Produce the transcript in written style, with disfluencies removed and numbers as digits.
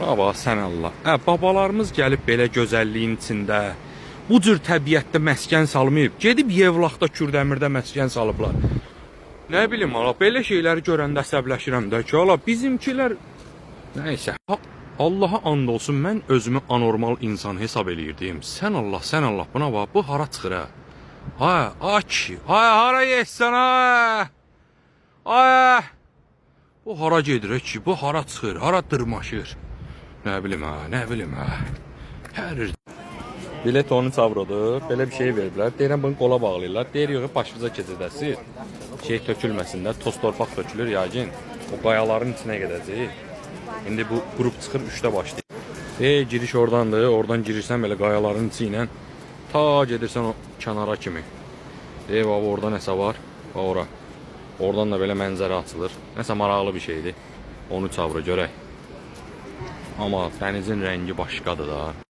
Baba sən Allah. Babalarımız gəlib belə gözəlliyin içində, bu cür təbiətdə məskən salmayıb, gedib Yevlaxda, Kürdəmirdə məskən salıblar. Nə bilim ala, belə şeyləri görəndə əsəbləşirəm də ki, ala bizimkilər nəysə. Allaha and olsun, mən özümü anormal insan hesab eləyirdim. Sən Allah, buna bax, bu hara çıxır hə? Ay kişi, hara yetsən ay? Ay, bu hara gedir ki, bu hara çıxır, hara dırmaşır? Nə bilim ha. Hər bilet 13 avrodur. Belə bir şey veriblər. Deyirəm bunu qola bağlayırlar. Deyir yox, başınıza keçirdəsiz. Şey tökülməsin də, toz torpaq tökülür yəqin. O qayaların içinə gedəcək. İndi bu qrup çıxır 3-də başlayır. Giriş oradandır. Oradan girirsən belə qayaların içi ilə ta gedirsən o kənara kimi. Baba orada nəsə var. Bax ora. Oradan da belə mənzərə açılır. Nəsə maraqlı bir şeydir. 13 avro görək. Amma dənizin rəngi başqadır da.